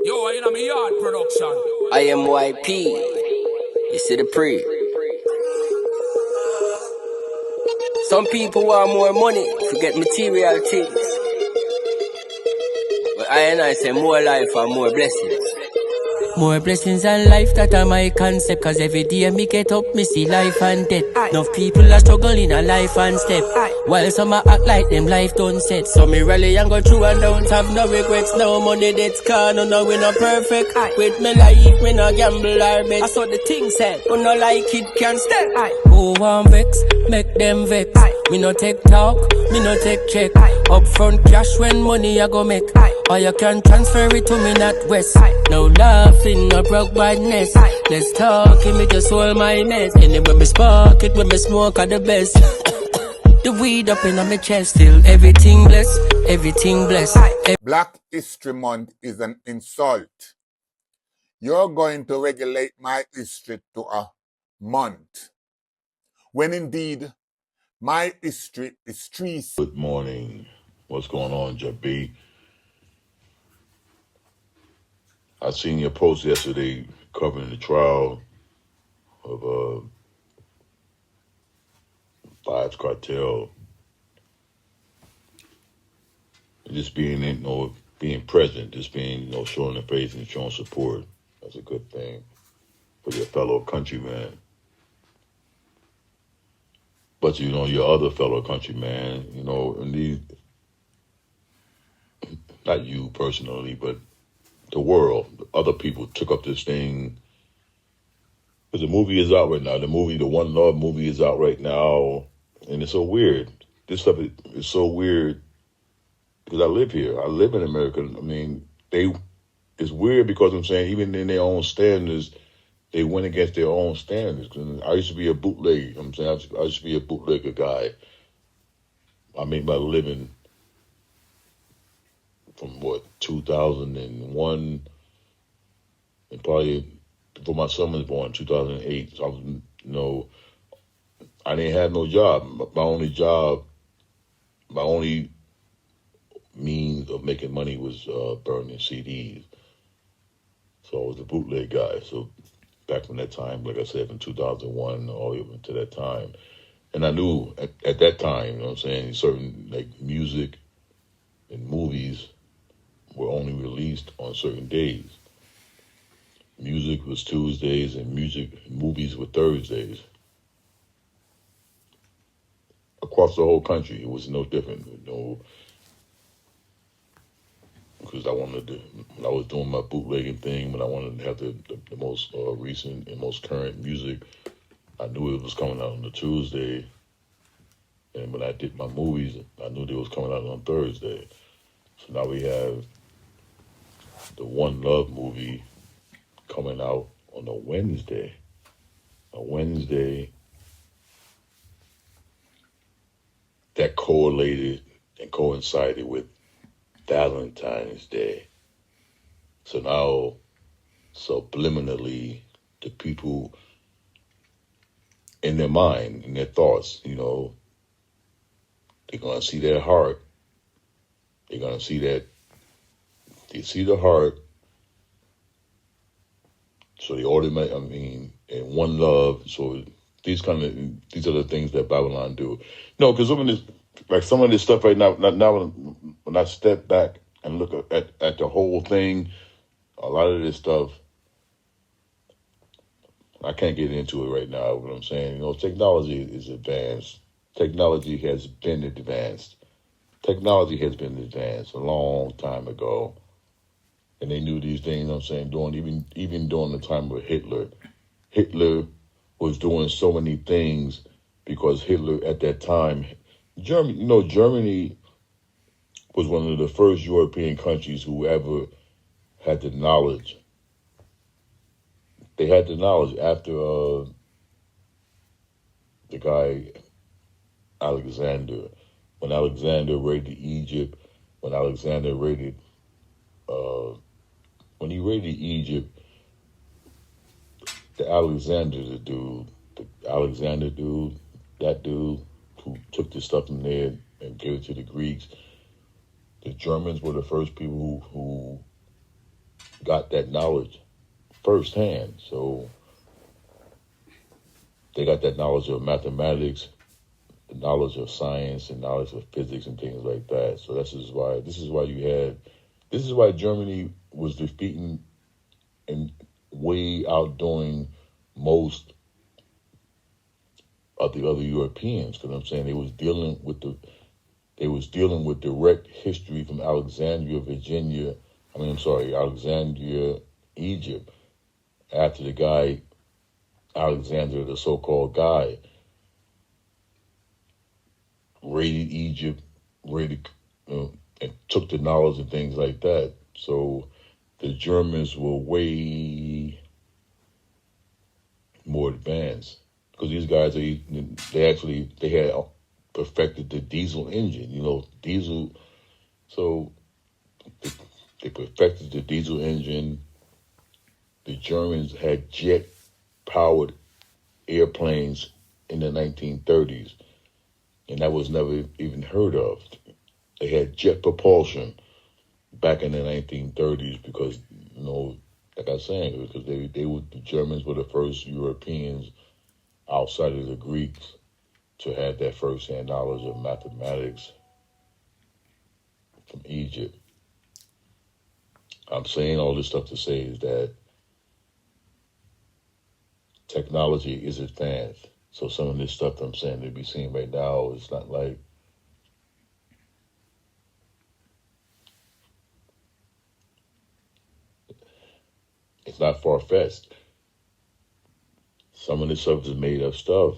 Yo, you know me yard production. IMYP. You see the pre. Some people want more money to get material things. But I say more life and more blessings. More blessings and life, that are my concept. Cause every day me get up, me see life and death. Enough people are struggling a life and step. While some are act like them life don't set. So me rally and go through and don't have no regrets. No money that's gone, no we not perfect. With me life, me no gamble or bet. I saw the thing said, who no like it can step. Who want vex, make them vex. Me no take talk, me no take check. Upfront cash when money I go make. Or you can transfer it to me not west. No laughing, no broke badness. Let's talk, give me just hold my mess. Anyway me spark it, when me smoke are the best. The weed up in my chest, still everything blessed, everything blessed. Black History Month is an insult. You're going to regulate my history to a month, when indeed my history is three. Good morning. What's going on, JB? I seen your post yesterday covering the trial of Vibes Cartel. Just being being present, just being showing the face and showing support. That's a good thing for your fellow countryman. But your other fellow countryman, and these, not you personally, but the world, other people took up this thing. Because the movie is out right now. The One Love movie is out right now. And it's so weird. This stuff is so weird because I live here. I live in America. I mean, it's weird because I'm saying even in their own standards, they went against their own standards. I used to be a bootlegger. I'm saying I used to be a bootlegger guy. I made my living from 2001, and probably before my son was born, 2008. So I was, I didn't have no job. My only means of making money was burning CDs. So I was a bootleg guy. So back from that time, like I said, from 2001 all the way up until that time. And I knew at that time, certain like music and movies were only released on certain days. Music was Tuesdays and movies were Thursdays. Across the whole country, it was no different, because I wanted to, when I was doing my bootlegging thing, when I wanted to have the most recent and most current music, I knew it was coming out on a Tuesday. And when I did my movies, I knew they was coming out on Thursday. So now we have the One Love movie coming out on a Wednesday. That correlated and coincided with Galentine's Day. So now, subliminally, the people in their mind, in their thoughts, they're going to see their heart. They're going to see that, they see the heart. So they automatically, and one love. So these are the things that Babylon do. No, because some of this stuff right now when I step back and look at the whole thing, a lot of this stuff, I can't get into it right now. What I'm saying, technology is advanced. Technology has been advanced. Technology has been advanced a long time ago. And they knew these things, even during the time of Hitler. Hitler was doing so many things because Hitler at that time, Germany was one of the first European countries who ever had the knowledge. They had the knowledge after the guy Alexander. When Alexander raided Egypt, when he raided Egypt, the Alexander dude, that dude who took the stuff from there and gave it to the Greeks. The Germans were the first people who got that knowledge firsthand. So they got that knowledge of mathematics, the knowledge of science, and knowledge of physics and things like that. So this is why Germany was defeating and way outdoing most of the other Europeans. Because I'm saying they was dealing with direct history from Alexandria, Egypt, after the guy, Alexander, the so-called guy, raided Egypt, and took the knowledge and things like that. So the Germans were way more advanced because these guys, they had perfected the diesel engine, diesel. So they perfected the diesel engine. The Germans had jet-powered airplanes in the 1930s, and that was never even heard of. They had jet propulsion back in the 1930s because, like I was saying, because the Germans were the first Europeans outside of the Greeks to have that first-hand knowledge of mathematics from Egypt. I'm saying all this stuff to say is that technology is advanced. So some of this stuff that I'm saying to be seen right now is not like, it's not far-fetched. Some of this stuff is made up stuff.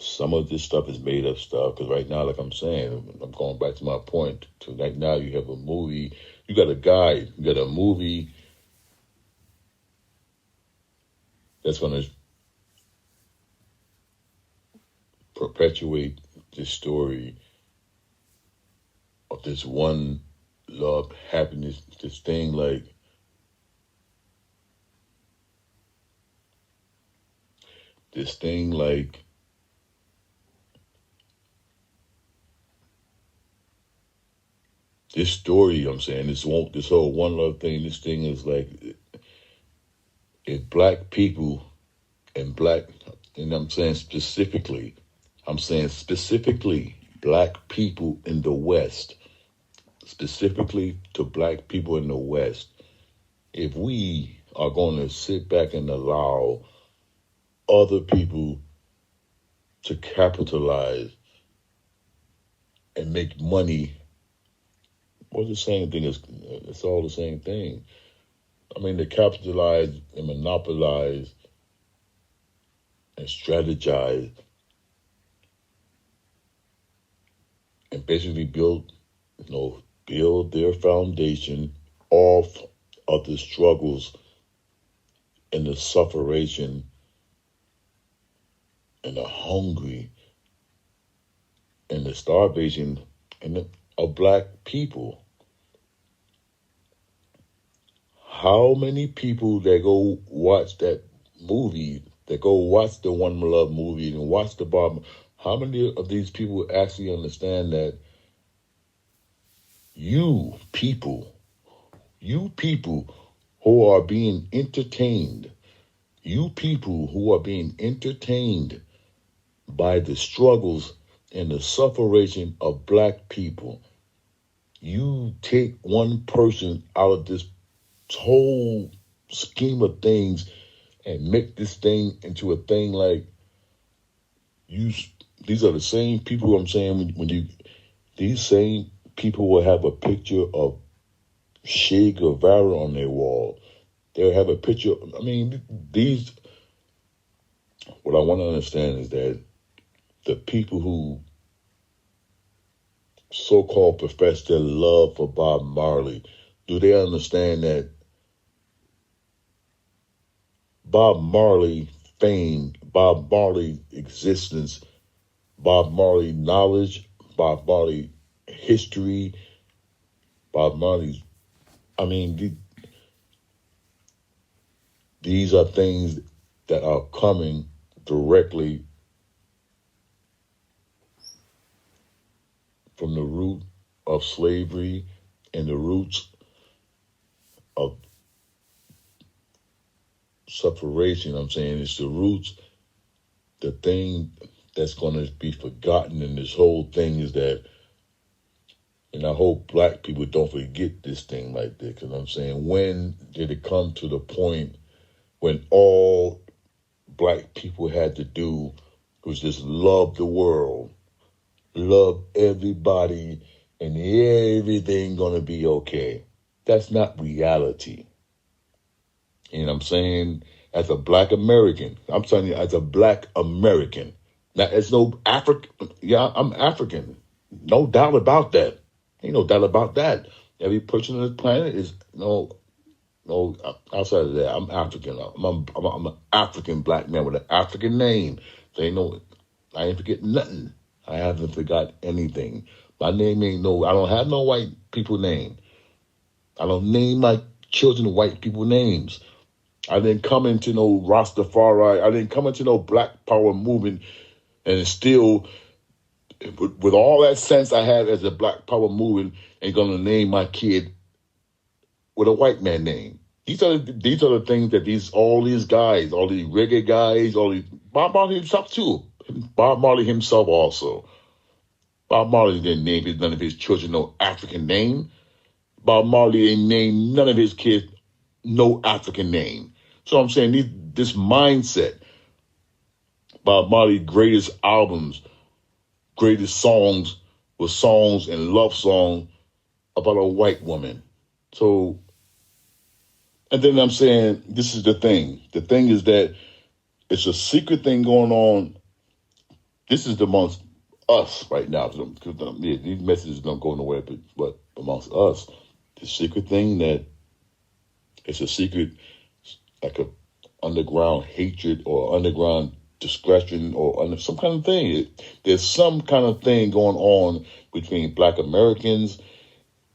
Some of this stuff is made up stuff because right now, like I'm saying, I'm going back to my point. To right now, you have a movie, you got a movie that's going to perpetuate this story of this one love, happiness, this thing like this story. I'm saying this whole one love thing. This thing is like if black people and I'm saying specifically black people in the West, specifically to black people in the West, if we are going to sit back and allow other people to capitalize and make money, well, the same thing it's all the same thing. I mean, to capitalize and monopolize and strategize and basically build their foundation off of the struggles and the suffering and the hungry and the starvation of black people. How many people that go watch that movie, that go watch the One Love movie and watch the Bob, how many of these people actually understand that you people who are being entertained by the struggles and the suffering of black people, you take one person out of this whole scheme of things and make this thing into a thing like these are the same people. I'm saying these same people will have a picture of Che Guevara on their wall. They'll have a picture. I mean, what I want to understand is that the people who so-called profess their love for Bob Marley, do they understand that Bob Marley fame, Bob Marley existence, Bob Marley knowledge, Bob Marley history, Bob Marley's, I mean, these are things that are coming directly from the root of slavery and the roots of separation. I'm saying it's the roots. The thing that's going to be forgotten in this whole thing is that, and I hope black people don't forget this thing like this, because I'm saying, when did it come to the point when all black people had to do was just love the world, love everybody, and everything gonna be okay? That's not reality. You know what I'm saying? As a black American, I'm telling you, as a black American, now as no African, yeah, I'm African, no doubt about that. Ain't no doubt about that. Every person on this planet is no. Outside of that, I'm African. I'm an African black man with an African name. So ain't no, I ain't forget nothing. I haven't forgot anything. My name ain't no, I don't have no white people name. I don't name my children white people names. I didn't come into no Rastafari. I didn't come into no black power movement and still, with all that sense I have as a black power movement, ain't gonna name my kid with a white man name. These are the things that all these guys, all these reggae guys, Bob Marley himself too. Bob Marley himself also. Bob Marley didn't name none of his children no African name. Bob Marley ain't named none of his kids no African name. So I'm saying this mindset, Bob Marley's greatest albums, greatest songs were songs and love songs about a white woman. So, and then I'm saying, this is the thing. The thing is that it's a secret thing going on. This is amongst us right now. Because these messages don't go nowhere, but amongst us, the secret thing that it's a secret, like a underground hatred or underground discretion or under some kind of thing. There's some kind of thing going on between black Americans,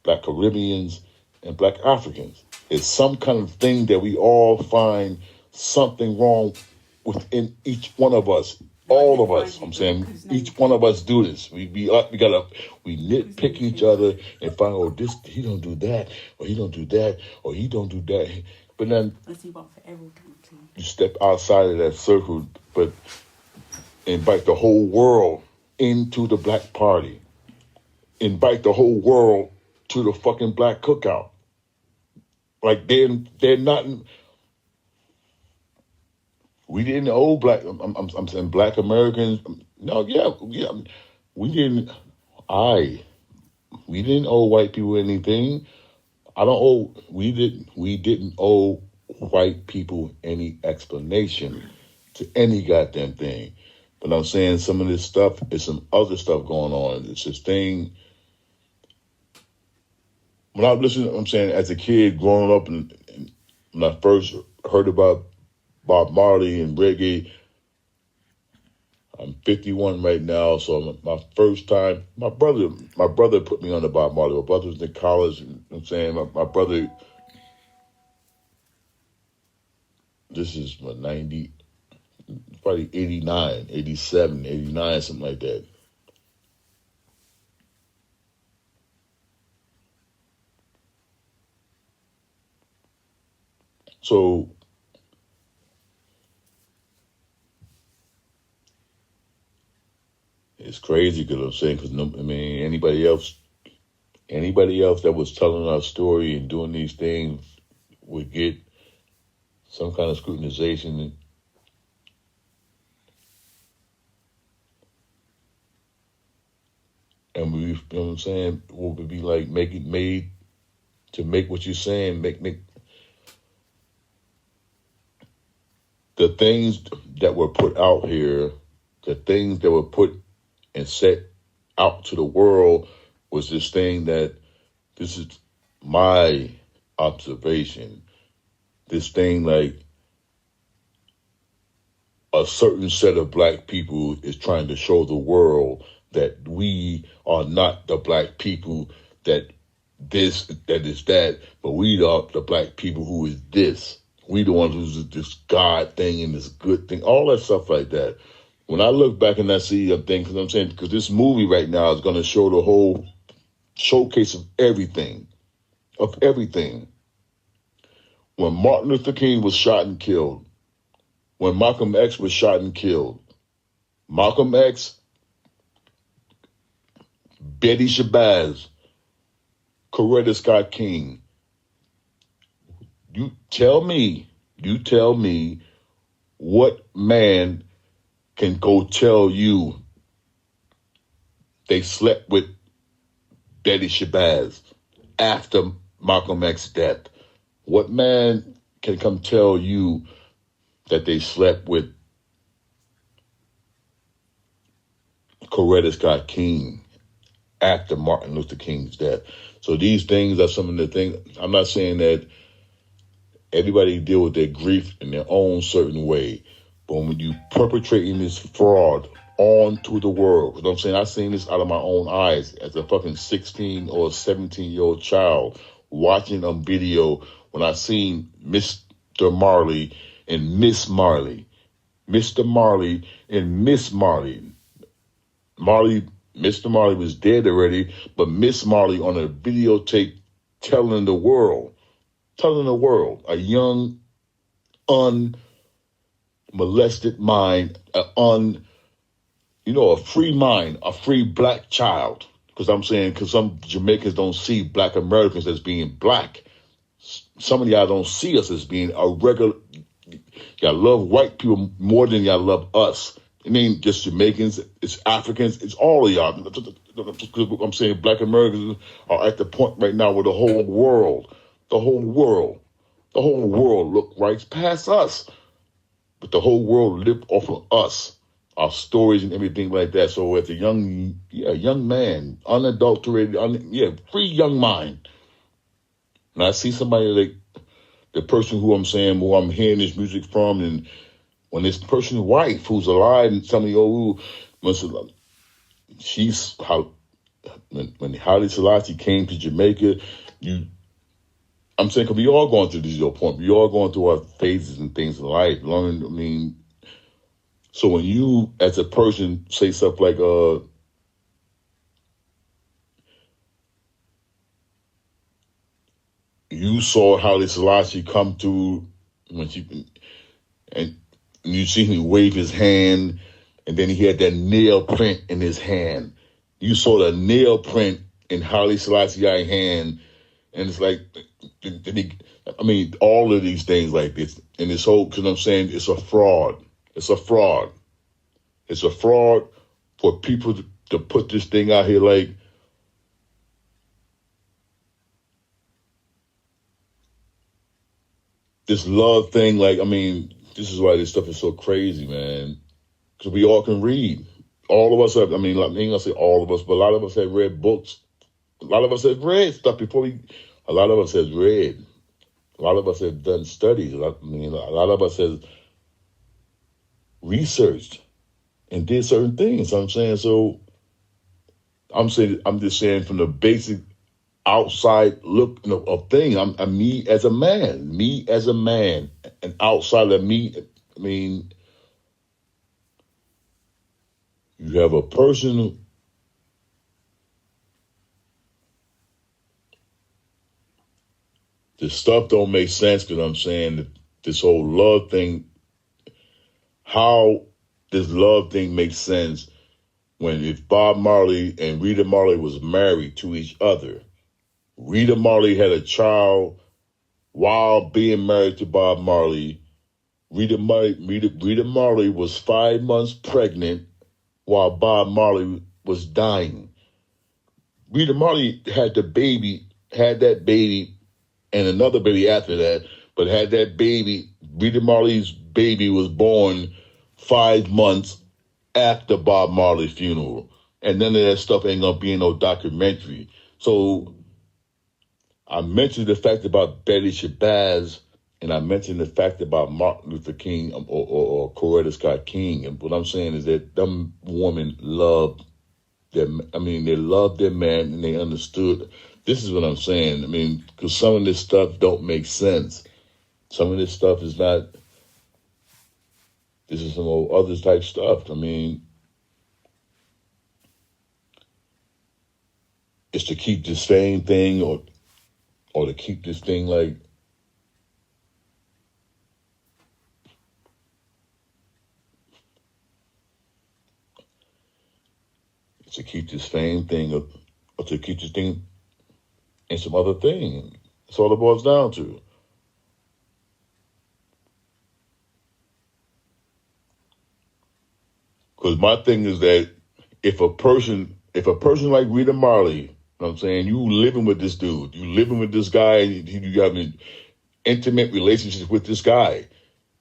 black Caribbeans, and black Africans. It's some kind of thing that we all find something wrong within each one of us. All of us. I'm saying each one of us do this. We nitpick each other and find, oh, this, he don't do that, or he don't do that, or he don't do that. But then you step outside of that circle, but invite the whole world into the black party. Invite the whole world to the fucking black cookout. Like they're not. We didn't owe black. I'm saying black Americans. No, yeah. We didn't. We didn't owe white people anything. I don't owe. We didn't owe white people any explanation to any goddamn thing. But I'm saying some of this stuff is some other stuff going on. It's this thing. When I listened, I'm saying as a kid growing up, and when I first heard about Bob Marley and reggae, I'm 51 right now. So my first time, my brother put me on to Bob Marley. My brother was in college. And I'm saying my brother, this is what, 90, probably 89, 87, 89, something like that. So it's crazy because I'm saying, anybody else that was telling our story and doing these things would get some kind of scrutinization. And we, you know what I'm saying, would be like, make what you're saying, make the things that were put out here, the things that were put and set out to the world was this thing that, this is my observation, this thing like a certain set of black people is trying to show the world that we are not the black people that is that, but we are the black people who is this. We the ones who's this God thing and this good thing, all that stuff like that. When I look back and I see a thing, because I'm saying, because this movie right now is going to show the whole showcase of everything. when Martin Luther King was shot and killed, when Malcolm X was shot and killed, Malcolm X, Betty Shabazz, Coretta Scott King, you tell me what man can go tell you they slept with Betty Shabazz after Malcolm X's death? What man can come tell you that they slept with Coretta Scott King after Martin Luther King's death? So these things are some of the things. I'm not saying that everybody deal with their grief in their own certain way, but when you perpetrating this fraud onto the world, you know what I'm saying? I've seen this out of my own eyes as a fucking 16 or 17-year-old child watching on video when I seen Mr. Marley and Miss Marley. Mr. Marley and Miss Marley. Mr. Marley was dead already, but Miss Marley on a videotape telling the world, a young, unmolested mind, a free mind, a free black child. Because some Jamaicans don't see black Americans as being black. Some of y'all don't see us as being a regular. Y'all love white people more than y'all love us. I mean, just Jamaicans, it's Africans, it's all of y'all. I'm saying black Americans are at the point right now where the whole world look right past us. But the whole world lived off of us, our stories and everything like that. So as a young man, unadulterated, free young mind. And I see somebody like the person who I'm hearing this music from, and when this person's wife who's alive and tell me, she's how when Haile Selassie came to Jamaica, I'm saying, because we all going through this point. We all going through our phases and things in life. So when you, as a person, say stuff like, you saw Haile Selassie come through and you see him wave his hand, and then he had that nail print in his hand. You saw the nail print in Haile Selassie's hand, and it's like, all of these things like this, and this whole, because I'm saying it's a fraud. It's a fraud. It's a fraud for people to put this thing out here like, this love thing, this is why this stuff is so crazy, man. Because we all can read. All of us have, I ain't gonna say all of us, but a lot of us have read books. A lot of us have read stuff a lot of us have read. A lot of us have done studies. A lot of us have researched and did certain things. I'm saying, so I'm just saying from the basic outside look of thing. I'm me as a man, and outside of me, you have a person this stuff don't make sense, because I'm saying that this whole love thing, how this love thing makes sense when if Bob Marley and Rita Marley was married to each other, Rita Marley had a child while being married to Bob Marley. Rita Marley was 5 months pregnant while Bob Marley was dying. Rita Marley had that baby, and another baby after that, but had that baby. Rita Marley's baby was born 5 months after Bob Marley's funeral. And none of that stuff ain't gonna be in no documentary. So I mentioned the fact about Betty Shabazz, and I mentioned the fact about Martin Luther King or Coretta Scott King. And what I'm saying is that them women loved them. They loved their man, and they understood. This is what I'm saying. Because some of this stuff don't make sense. Some of this stuff is not. This is some old other type stuff. It's to keep the same thing, or to keep this thing like keep this same thing or to keep this thing in some other thing. That's all it boils down to. Because my thing is that if a person like Rita Marley, you know what I'm saying, you living with this dude, you living with this guy, you having intimate relationships with this guy,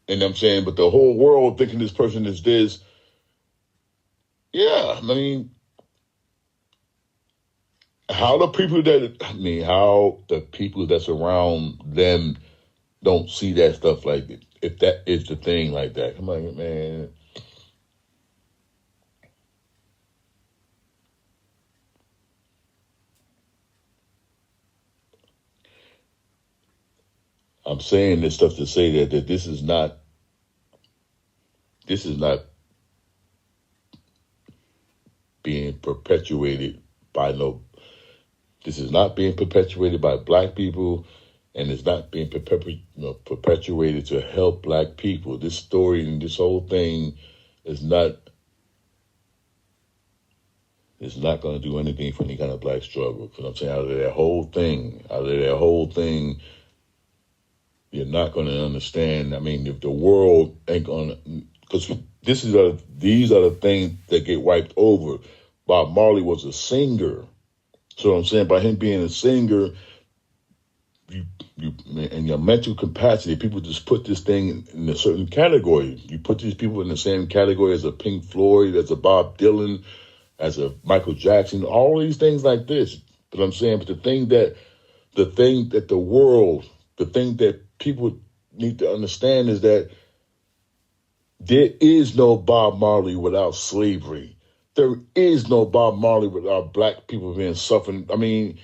and I'm saying, but the whole world thinking this person is this. Yeah, I mean, how the people that's around them don't see that stuff like it, if that is the thing like that. Come on, man. I'm saying this stuff to say that this is not being perpetuated by this is not being perpetuated by black people, and it's not being perpetuated to help black people. This story and this whole thing is not going to do anything for any kind of black struggle. Because I'm saying out of that whole thing, you're not going to understand. I mean, if the world ain't going to, because these are the things that get wiped over. Bob Marley was a singer. So I'm saying by him being a singer, you in your mental capacity, people just put this thing in a certain category. You put these people in the same category as a Pink Floyd, as a Bob Dylan, as a Michael Jackson, all these things like this. But I'm saying, but the thing that people need to understand is that there is no Bob Marley without slavery. There is no Bob Marley without black people being suffering. I mean,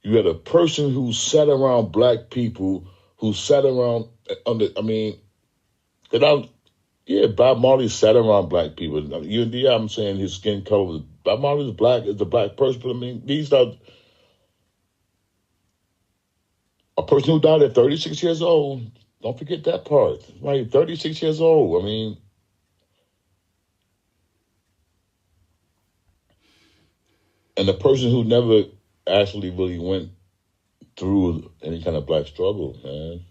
you had a person who sat around black people, who sat around Bob Marley sat around black people. I'm saying his skin color. Bob Marley is a black person. But I mean, these are a person who died at 36 years old. Don't forget that part. Right, 36 years old. I mean, and the person who never actually really went through any kind of black struggle, man.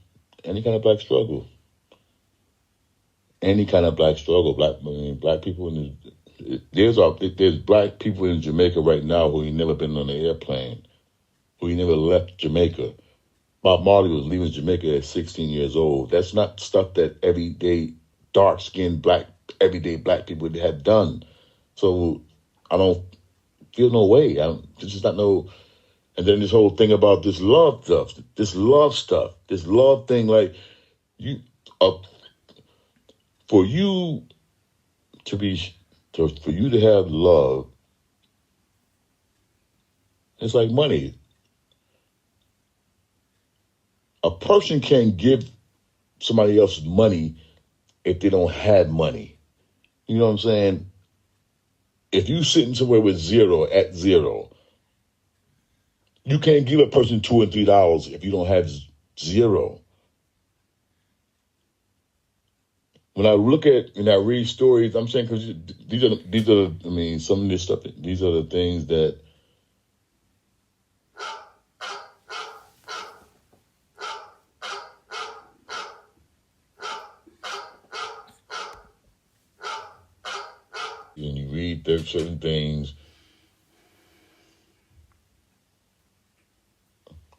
Any kind of black struggle. Black people there's black people in Jamaica right now who ain't never been on an airplane, who ain't never left Jamaica. Bob Marley was leaving Jamaica at 16 years old. That's not stuff that everyday dark-skinned everyday black people have done. So I don't feel no way. This is not no. And then this whole thing about this love thing, like for you to have love, it's like money. A person can't give somebody else money if they don't have money. You know what I'm saying? If you sitting somewhere with zero, you can't give a person $2 or $3 if you don't have zero. When I look at and I read stories, I'm saying because these are some of this stuff. These are the things that when you read certain things,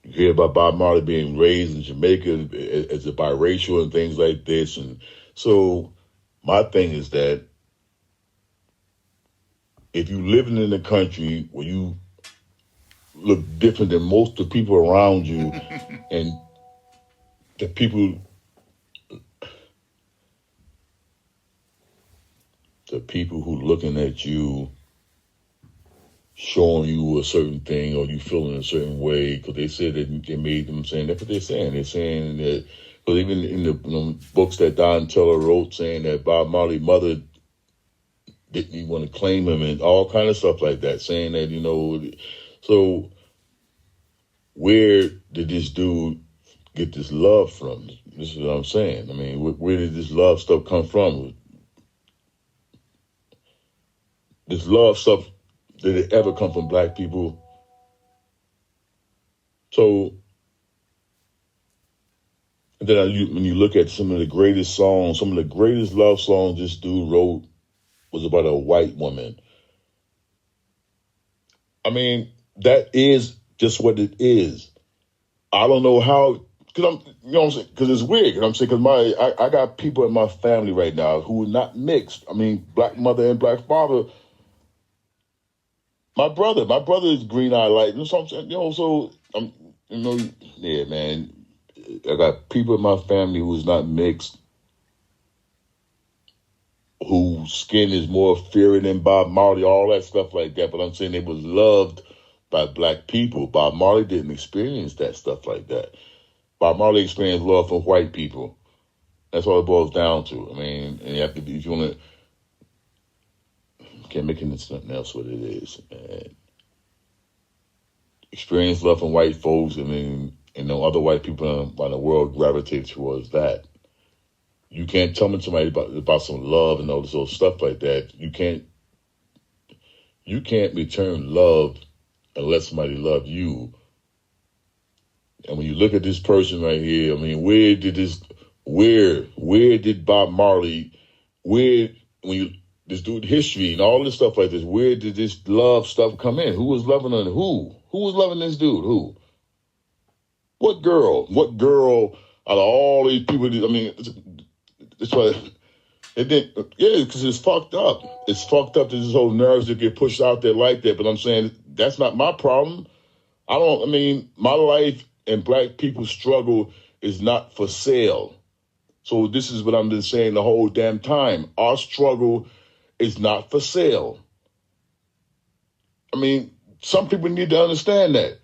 you hear about Bob Marley being raised in Jamaica as a biracial and things like this, and so my thing is that if you living in a country where you look different than most of the people around you, and the people who looking at you, showing you a certain thing, or you feeling a certain way, because they said that they made them saying that's what they're saying. They're saying that, because even in the books that Don Teller wrote, saying that Bob Marley's mother didn't even want to claim him and all kind of stuff like that, saying that, so where did this dude get this love from? This is what I'm saying. I mean, where did this love stuff come from? This love stuff did it ever come from black people. So, and then when you look at some of the greatest songs, some of the greatest love songs this dude wrote was about a white woman. I mean, that is just what it is. I don't know how, because you know what I'm saying? Because it's weird. You know what I'm saying? Because I got people in my family right now who are not mixed. I mean, black mother and black father. My brother is green-eyed light. You know what I'm saying? You know, so yeah, man. I got people in my family who's not mixed, whose skin is more fairy than Bob Marley, all that stuff like that. But I'm saying they was loved by black people. Bob Marley didn't experience that stuff like that. Bob Marley experienced love from white people. That's all it boils down to. I mean, and you have to be, if you want to, can't make it something else what it is. And experience love from white folks, and then, other white people around the world gravitate towards that. You can't tell me somebody about some love and all this old stuff like that. You can't return love unless somebody loves you. And when you look at this person right here, I mean, where did Bob Marley, this dude history and all this stuff like this, where did this love stuff come in? Who was loving on who? Who was loving this dude? Who? What girl? What girl out of all these people? I mean, it's why it didn't. Yeah, because it's fucked up. It's fucked up that this whole nerves that get pushed out there like that. But I'm saying that's not my problem. My life and black people's struggle is not for sale. So this is what I'm been saying the whole damn time. Our struggle is not for sale. I mean, some people need to understand that.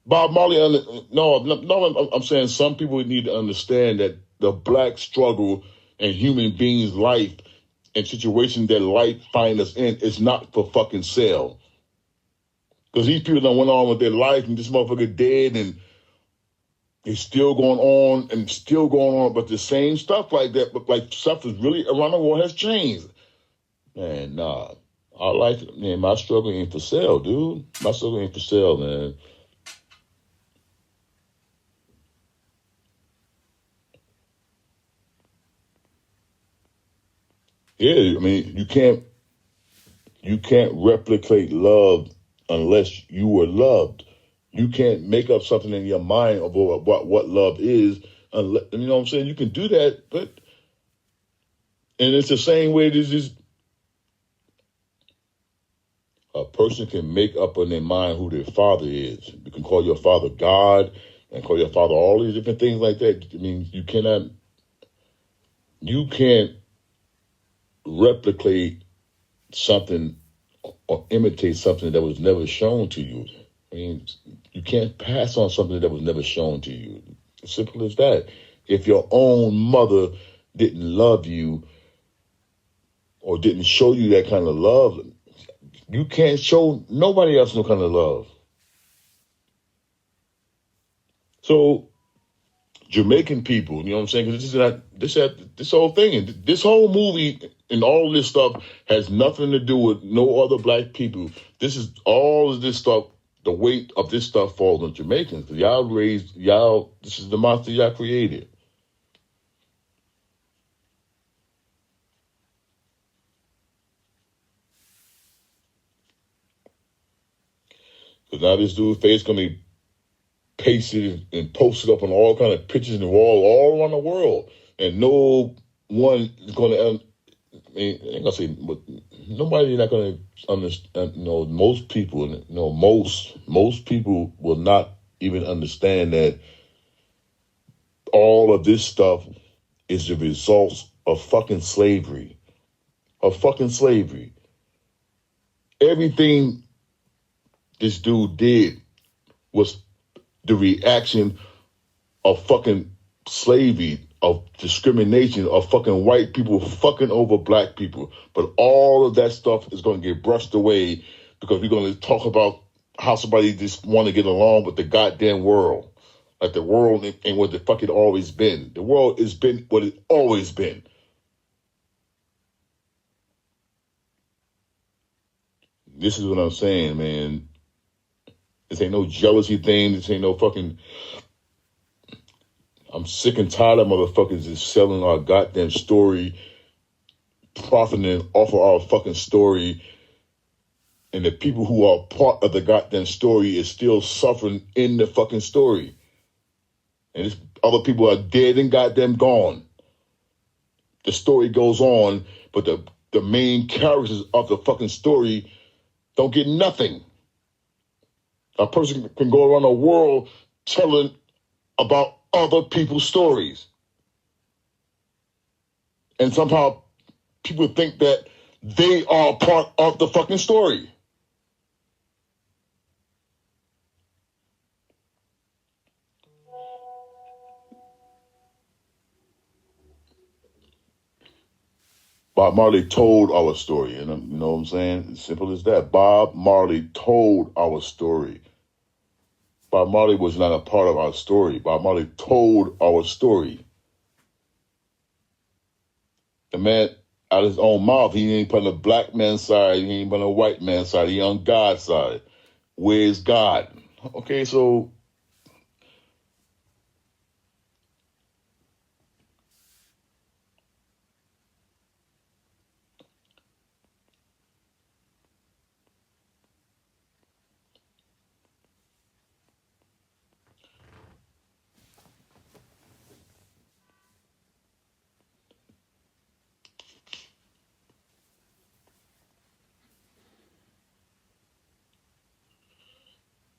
Bob Marley, I'm saying some people need to understand that the black struggle and human beings' life and situations that life find us in is not for fucking sale. Because these people done went on with their life and this motherfucker dead and it's still going on, but the same stuff like that, but like stuff is really around the world has changed. Man, nah. My struggle ain't for sale, dude. My struggle ain't for sale, man. Yeah, I mean, you can't replicate love unless you were loved. You can't make up something in your mind about what love is. Unless, you know what I'm saying? You can do that, and it's the same way this is. A person can make up in their mind who their father is. You can call your father God and call your father all these different things like that. I mean, you can't replicate something or imitate something that was never shown to you. I mean, you can't pass on something that was never shown to you. Simple as that. If your own mother didn't love you or didn't show you that kind of love, you can't show nobody else no kind of love. So Jamaican people, you know what I'm saying? Because this whole thing, and this whole movie and all this stuff has nothing to do with no other black people. This is all of this stuff. The weight of this stuff falls on Jamaicans. This is the monster y'all created. Because now this dude's face gonna be pasted and posted up on all kind of pictures in the wall all around the world, and no one is gonna. I ain't gonna say, but nobody's not gonna understand. Most people, most people will not even understand that all of this stuff is the results of fucking slavery. Everything this dude did was the reaction of fucking slavery, of discrimination, of fucking white people fucking over black people. But all of that stuff is going to get brushed away because we're going to talk about how somebody just want to get along with the goddamn world. Like the world ain't what the fuck it always been. The world has been what it always been. this is what I'm saying, man. This ain't no jealousy thing. This ain't no fucking... I'm sick and tired of motherfuckers just selling our goddamn story, profiting off of our fucking story, and the people who are part of the goddamn story is still suffering in the fucking story. And this, other people are dead and goddamn gone. The story goes on, but the main characters of the fucking story don't get nothing. A person can go around the world telling about other people's stories. And somehow people think that they are part of the fucking story. Bob Marley told our story, and you know what I'm saying? As simple as that. Bob Marley told our story. Bob Marley was not a part of our story. Bob Marley told our story. The man, out of his own mouth, he ain't put on the black man's side, he ain't put on the white man's side, he on God's side. Where's God? Okay, so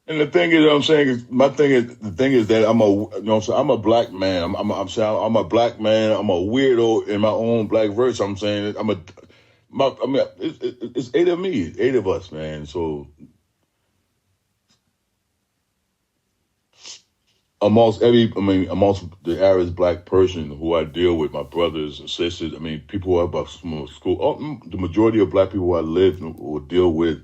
and the thing is, I'm saying is, the thing is that I'm a black man. I'm saying I'm a black man. I'm a weirdo in my own black verse. I'm saying it's 8 of me, 8 of us, man. So amongst the average black person who I deal with, my brothers and sisters, people who are about school, the majority of black people who I live or deal with,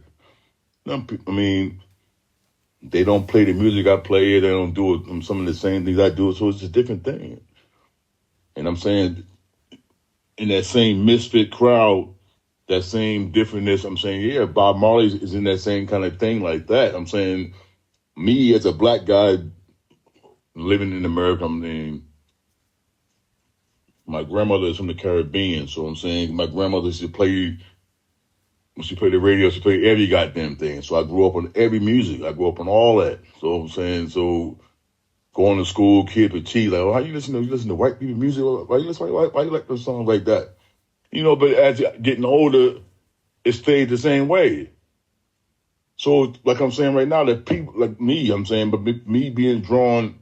they don't play the music I play. They don't do some of the same things I do. So it's a different thing. And I'm saying, in that same misfit crowd, that same differentness, I'm saying, yeah, Bob Marley is in that same kind of thing like that. I'm saying, me as a black guy living in America, my grandmother is from the Caribbean. So I'm saying, my grandmother used to play... When she played the radio, she played every goddamn thing. So I grew up on every music. I grew up on all that. So I'm saying, going to school, kid with tea, like, oh, how you listen to white people music? Why you like those songs like that? But as you're getting older, it stayed the same way. So like I'm saying right now, that people like me, but me being drawn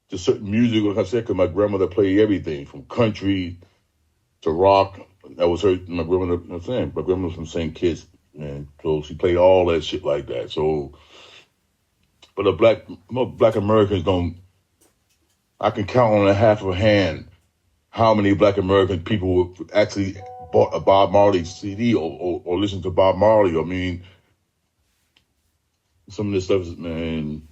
to certain music, like I said, because my grandmother played everything from country to rock. That was her, my grandmother, my grandmother was from St. Kitts, man. So she played all that shit like that. So, but black Americans I can count on a half of a hand how many black American people actually bought a Bob Marley CD or listened to Bob Marley. Some of this stuff is, man.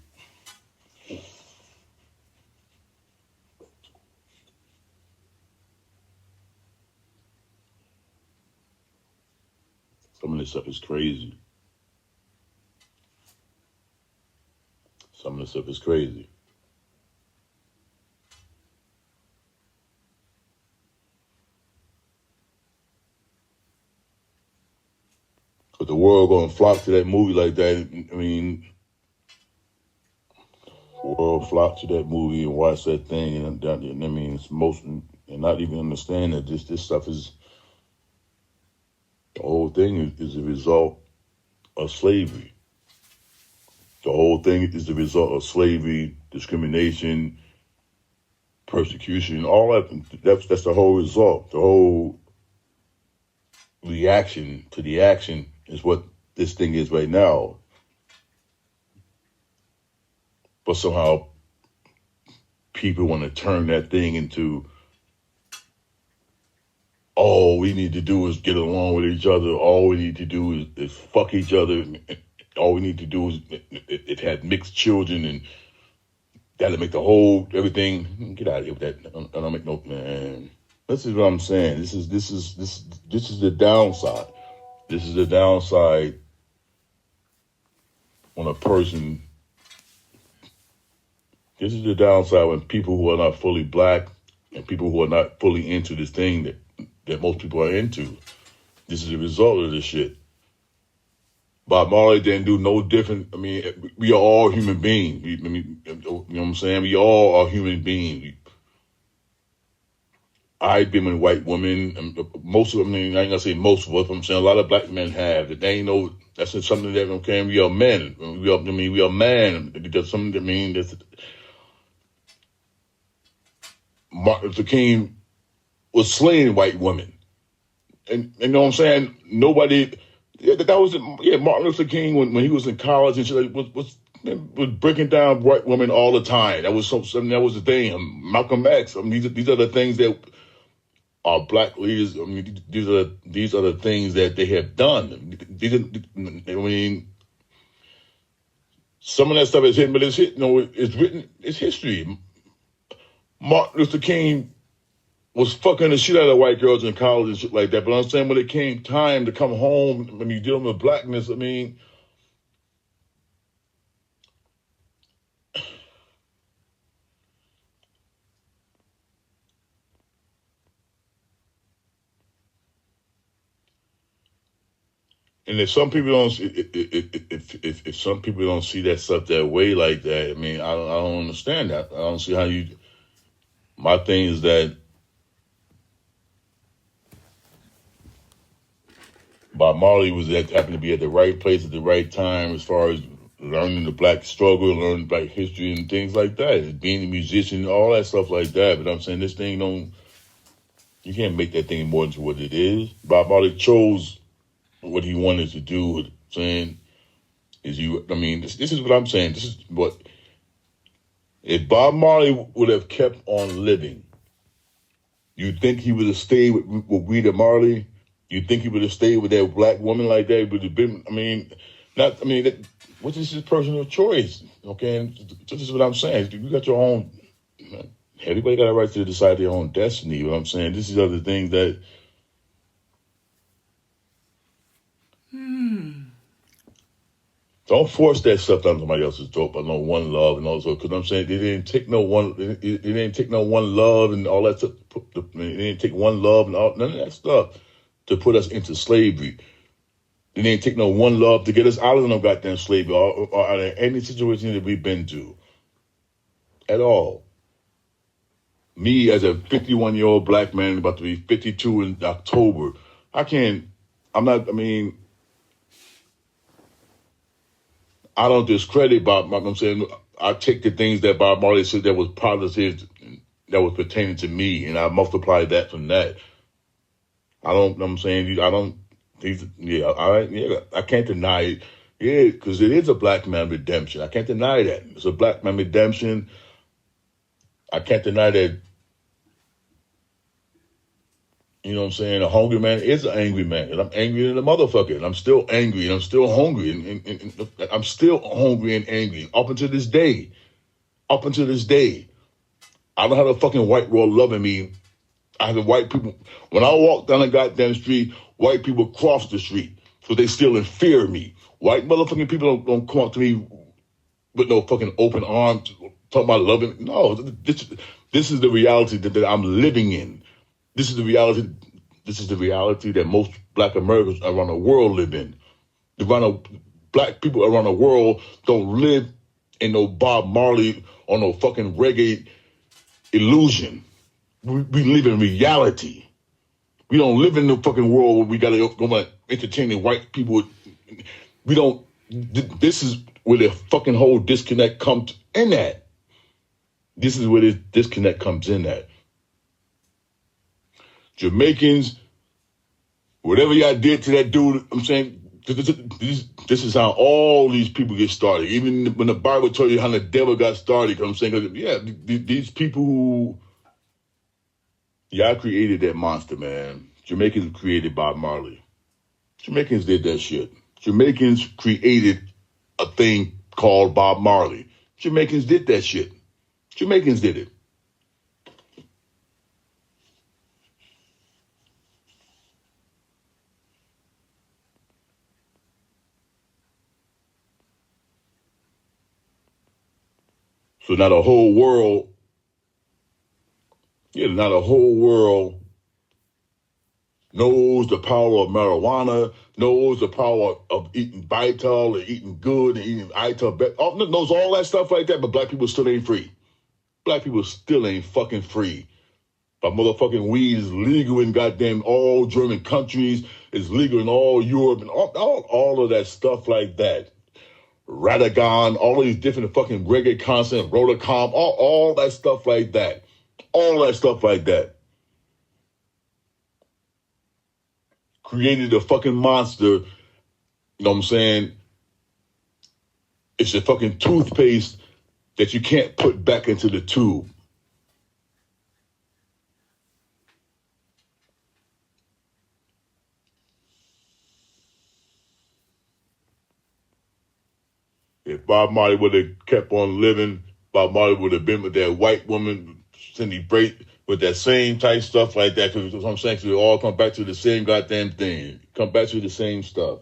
Some of this stuff is crazy. Some of this stuff is crazy. But the world gonna flock to that movie like that. The world flock to that movie and watch that thing, and not even understand that this stuff is... The whole thing is a result of slavery. The whole thing is the result of slavery, discrimination, persecution, all that. That's the whole result. The whole reaction to the action is what this thing is right now. But somehow people want to turn that thing into, all we need to do is get along with each other. All we need to do is fuck each other. All we need to do is it had mixed children, and that'll make the whole everything. Get out of here with that. I don't make no, man. This is what I'm saying. This is the downside. This is the downside when a person. This is the downside when people who are not fully black and people who are not fully into this thing that most people are into. This is the result of this shit. Bob Marley didn't do no different. I mean, we are all human beings. You know what I'm saying? We all are human beings. I've been with white women. Most of them, I ain't gonna say most of us, I'm saying a lot of black men have. That they ain't know that's something that, okay, we are men. We are man. That's something that means that Martin Luther King was slaying white women. And you know what I'm saying? Nobody, that was, Martin Luther King, when he was in college and shit, was breaking down white women all the time. That was something, that was the thing. Malcolm X, I mean, these are the things that our black leaders, I mean, these are the things that they have done. I mean, some of that stuff is hidden, but it's it's written, it's history. Martin Luther King was fucking the shit out of white girls in college and shit like that. But I'm saying when it came time to come home, when you're dealing with blackness, I mean, and if some people don't, if some people don't see that stuff that way like that, I mean, I don't understand that. I don't see how you. My thing is that Bob Marley happened to be at the right place at the right time as far as learning the black struggle, learning black history and things like that. Being a musician, all that stuff like that. But I'm saying this thing you can't make that thing more into what it is. Bob Marley chose what he wanted to do. Saying this is what I'm saying. This is what, if Bob Marley would have kept on living, you think he would have stayed with Rita Marley? You think he would have stayed with that black woman like that? Would have been, which is his personal choice, okay? And this is what I'm saying. You got your own, everybody got a right to decide their own destiny. What I'm saying, this is other things that, don't force that stuff down somebody else's throat by no one love and all that. Because I'm saying it didn't take no one love and all that stuff. It didn't take one love and all none of that stuff to put us into slavery. It didn't take no one love to get us out of no goddamn slavery or out of any situation that we've been to at all. Me as a 51-year-old black man about to be 52 in October, I don't discredit Bob Marley. I'm saying I take the things that Bob Marley said that was positive, that was pertaining to me, and I multiply that from that. I can't deny it. Yeah, because it is a black man redemption. I can't deny that. It's a black man redemption. I can't deny that. You know what I'm saying? A hungry man is an angry man. And I'm angry than a motherfucker. And I'm still angry. And I'm still hungry. And I'm still hungry and angry. Up until this day. I don't have a fucking white world loving me. I have the white people. When I walk down the goddamn street, white people cross the street. So they still in fear of me. White motherfucking people don't come up to me with no fucking open arms talking about loving. No, this is the reality that I'm living in. This is the reality that most black Americans around the world live in. Black people around the world don't live in no Bob Marley or no fucking reggae illusion. We live in reality. We don't live in the fucking world where we gotta go entertaining white people. We don't. This is where the fucking whole disconnect comes in at. This is where this disconnect comes in at. Jamaicans, whatever y'all did to that dude, I'm saying, this is how all these people get started. Even when the Bible told you how the devil got started, I'm saying, these people who, y'all created that monster, man. Jamaicans created Bob Marley. Jamaicans did that shit. Jamaicans created a thing called Bob Marley. Jamaicans did that shit. Jamaicans did it. So now the whole world, knows the power of marijuana, knows the power of eating Vital and eating good and eating Ital, knows all that stuff like that, but black people still ain't free. Black people still ain't fucking free. But motherfucking weed is legal in goddamn all German countries, it's legal in all Europe, and all of that stuff like that. Radagon, all these different fucking reggae content, Rotacom, all that stuff like that. All that stuff like that. Created a fucking monster, you know what I'm saying? It's a fucking toothpaste that you can't put back into the tube. If Bob Marley would have kept on living, Bob Marley would have been with that white woman, Cindy Brate, with that same type stuff like that. Because what I'm saying, we all come back to the same goddamn thing. Come back to the same stuff.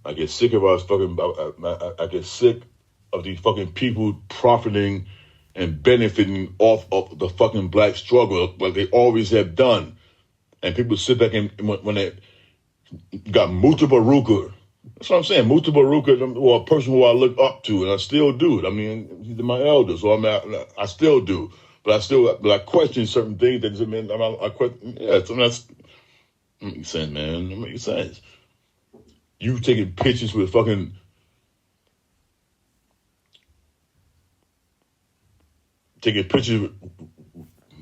I get sick of us fucking. I get sick of these fucking people profiting and benefiting off of the fucking black struggle, like they always have done. And people sit back and when they got Muta Baruka. That's what I'm saying. Muta Baruka, or a person who I look up to, and I still do. I mean, he's my elder, so I still do. But I question certain things that I mean, I question. Yeah, so that's makes sense, man. It makes sense. You taking pictures with fucking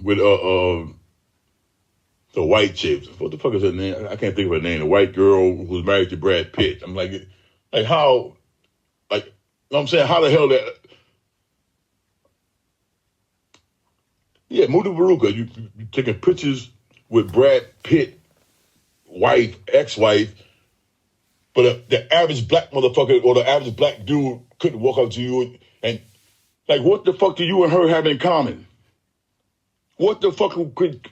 with the white chick. What the fuck is her name? I can't think of her name. The white girl who's married to Brad Pitt. I'm like how, like, you know what I'm saying? How the hell that? Yeah, Muta Baruka. You taking pictures with Brad Pitt, wife, ex-wife, but the average black motherfucker or the average black dude couldn't walk up to you and like, what the fuck do you and her have in common? What the fuck could?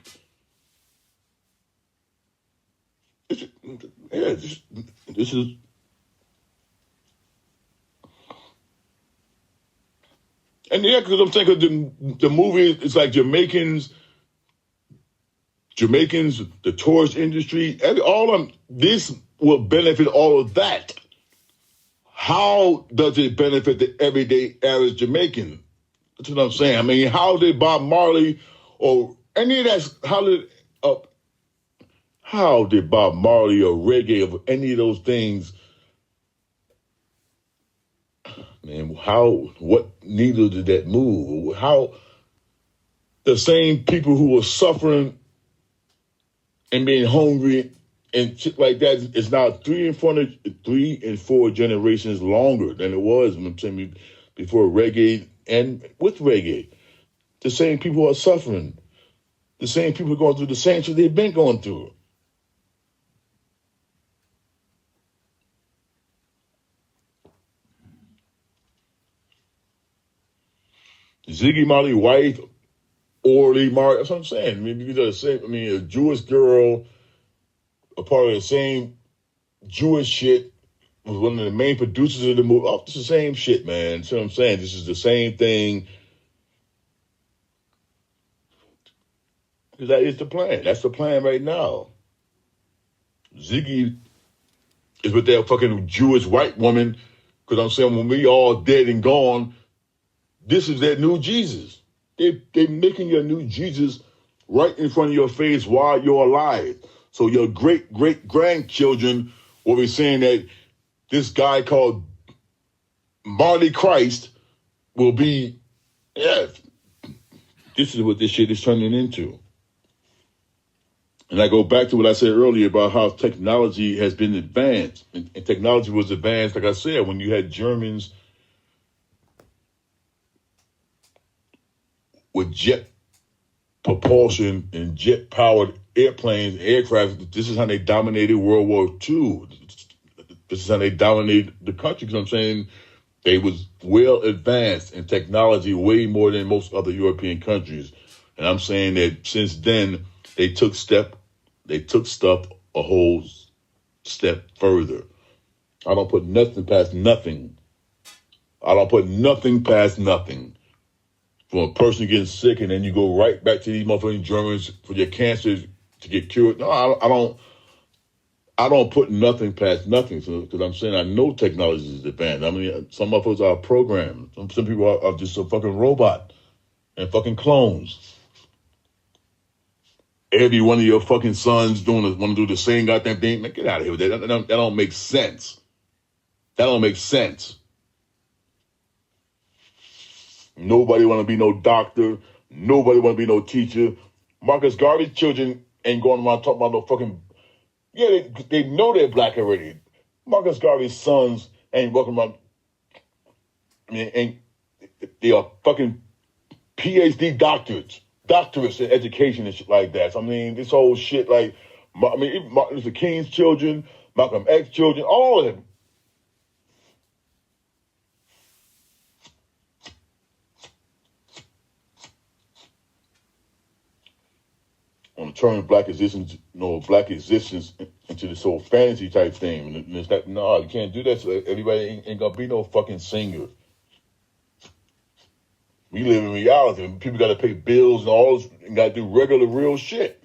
This is. And yeah, because I'm saying, the movie is like Jamaicans, the tourist industry, this will benefit all of that. How does it benefit the everyday average Jamaican? That's what I'm saying. I mean, how did Bob Marley or any of that, how did Bob Marley or reggae or any of those things, man, what needle did that move? How the same people who were suffering and being hungry and shit like that is now 3 and 4 generations longer than it was, I'm saying, before reggae and with reggae. The same people are suffering. The same people are going through the same shit they've been going through. Ziggy Marley's wife, Orly Marley, that's what I'm saying. I mean, you do the same. I mean, a Jewish girl, a part of the same Jewish shit, was one of the main producers of the movie. Oh, it's the same shit, man. See what I'm saying? This is the same thing. Because that is the plan. That's the plan right now. Ziggy is with that fucking Jewish white woman. Because I'm saying, when we all dead and gone, this is their new Jesus. They're making your new Jesus right in front of your face while you're alive. So your great-great-grandchildren will be saying that this guy called Marley Christ will be, yeah, this is what this shit is turning into. And I go back to what I said earlier about how technology has been advanced. And technology was advanced, like I said, when you had Germans with jet propulsion and jet-powered airplanes, aircraft. This is how they dominated World War II. This is how they dominated the country. Because I'm saying they was well advanced in technology, way more than most other European countries. And I'm saying that since then, they took They took stuff a whole step further. I don't put nothing past nothing. I don't put nothing past nothing. From a person getting sick and then you go right back to these motherfucking Germans for your cancer to get cured. No, I don't put nothing past nothing. Because I'm saying I know technology is advanced. I mean, some motherfuckers are programmed. Some people are just a fucking robot and fucking clones. Every one of your fucking sons want to do the same goddamn thing. Man, get out of here with that. That don't make sense. That don't make sense. Nobody want to be no doctor. Nobody want to be no teacher. Marcus Garvey's children ain't going around talking about no fucking... Yeah, they know they're black already. Marcus Garvey's sons ain't walking around... I mean, they are fucking PhD doctorates in education and shit like that. So, I mean, this whole shit, like... I mean, Martin Luther King's children, Malcolm X's children, all of them. On the turn black existence, into this whole fantasy type thing. And it's like, no, you can't do that. So everybody ain't gonna be no fucking singer. We live in reality. People gotta pay bills and all this, and gotta do regular, real shit.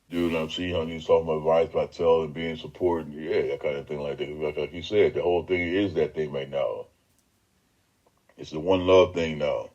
Dude, I'm seeing how you talking about advice, plateau, and being supported. Yeah, that kind of thing like that. Like you said, the whole thing is that thing right now. It's the one love thing now.